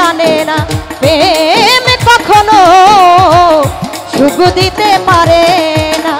জানে না প্রেম কখনো সুখ দিতে পারে না।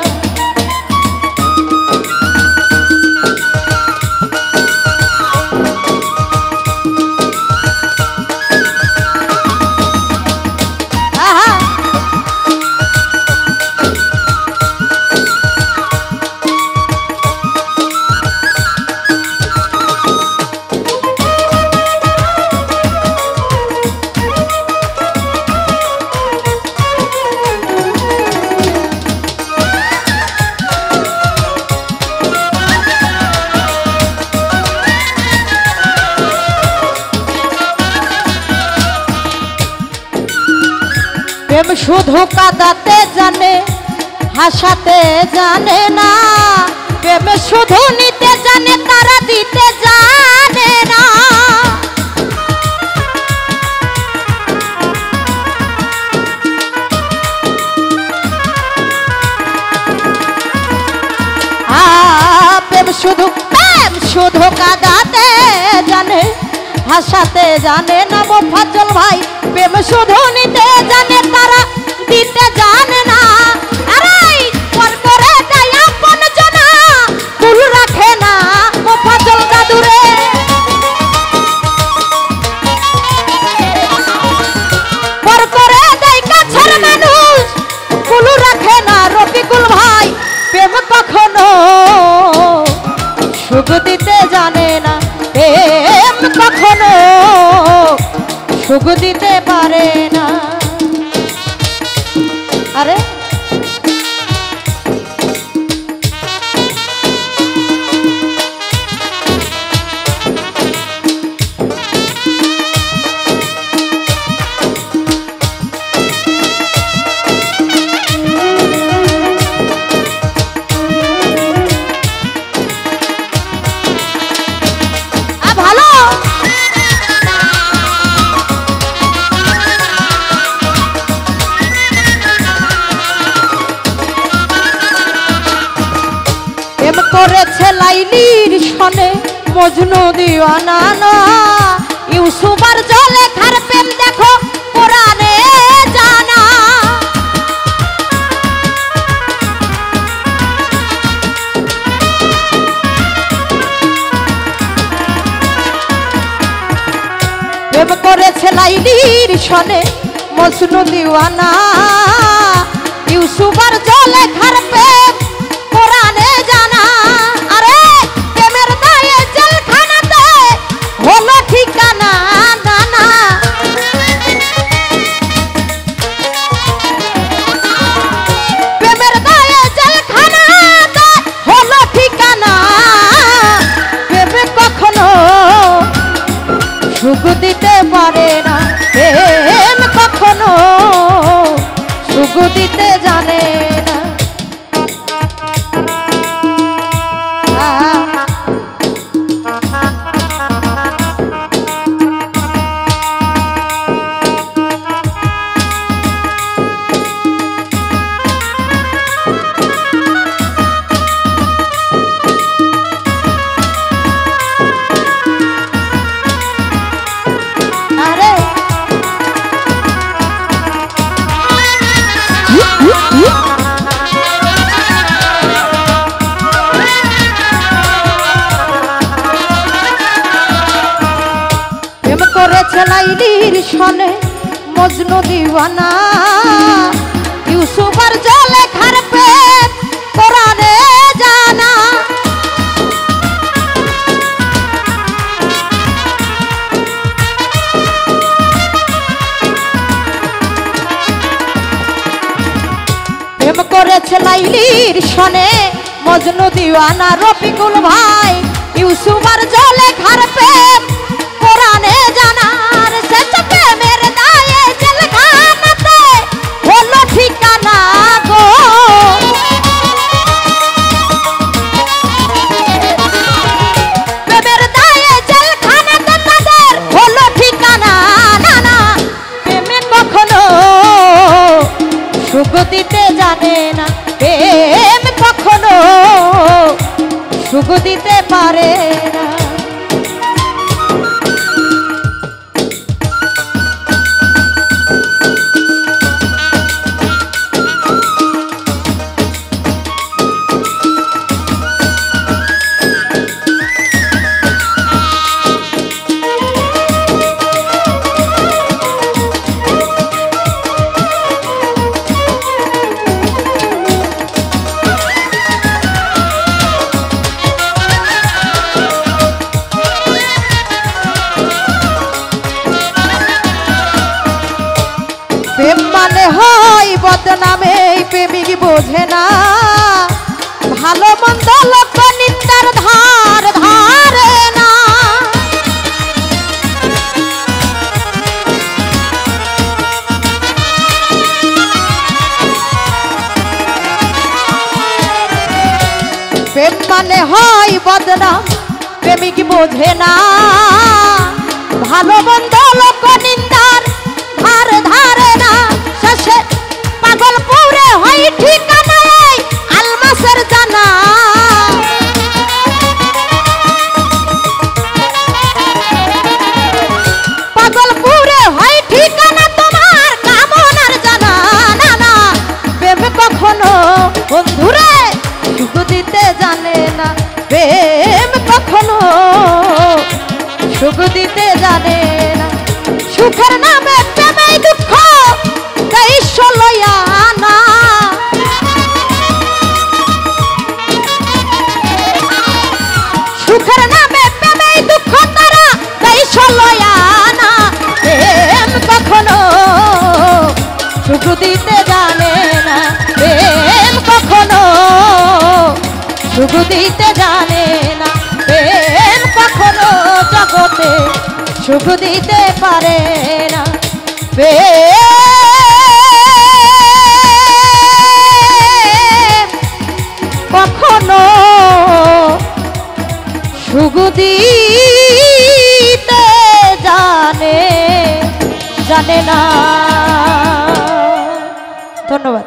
প্রেম শুধু কাঁদাতে জানে হাসাতে জানে না, প্রেম শুধু নিতে জানে তারা দিতে জানে না। প্রেম শুধু কাঁদাতে জানে হাসাতে জানে না। মোফাজ্জল ভাই প্রেম শুধু নিতে জানে তারা দিতে জানে না। আরে পর করে দেয় আপন জনা কুল রাখে না মোফাজ্জল দাদুরে। পর করে দেয় কাছের মানুষ কুল রাখে না রফিকুল ভাই। প্রেম কখনো সুখ দিতে জানে না, প্রেম কখনো সুখ দিতে পারে না। আরে করেছে লাইলির সনে মজনু দিওয়ানা না। ইউসুফ আর জুলেখার প্রেম দেখো কোরআনে জানা। প্রেম করেছে লাইলির সনে মজনু দিওয়ানা। ইউসুফ আর জুলেখার প্রেম কোরআনে জানা। আরে প্রেমের দায়ে জেলখানাতে হলো ঠিকানা না। প্রেমের দায়ে জেলখানাতে হলো ঠিকানা। প্রেম কখনো সুখ দিতে পারে না, প্রেম কখনো সুখ দিতে জানে না। লাইলির সনে মজনু দিওয়ানা। ইউসুফ আর জুলেখার প্রেম কোরআনে জানা। প্রেম করেছে লাইলির সনে মজনু দিওয়ানা রফিকুল ভাই। ইউসুফ আর জুলেখার প্রেম কোরআনে জানা। শেষ প্রেমের দায়ে জেলখানাতে হলো ঠিকানা গো। প্রেমের দায়ে জেলখানাতে তাদের হলো ঠিকানা না। প্রেমে কখনো সুখ দিতে জানে না, প্রেম কখনো সুখ দিতে পারে না। বোঝে না ভালো মন্দ লোক নিন্দার ধার ধারে না। প্রেম মানে হয় বদনাম প্রেমিক বোঝে না ভালো মন্দ লোক নিন্দার ধার ধারে না। শেষে পাগল পুরে হয় ঠিকানা আলমাসের জানা। পাগল পুরে হয় ঠিকানা তোমার কামনার জানা। না না প্রেম কখনো বন্ধুরে সুখ দিতে জানে না। প্রেম কখনো সুখ দিতে জানে না। সুখের নামে প্রেমে দুঃখ তাই লইয়া না। সুখের নামে প্রেমে দুঃখ তারা তাই লইয়া না। প্রেম কখনো সুখ দিতে জানে না। প্রেম কখনো সুখ দিতে জানে না। প্রেম কখনো জগতে সুখ দিতে পারে না। প্রেম কখনো সুখ দিতে জানে না। ধন্যবাদ।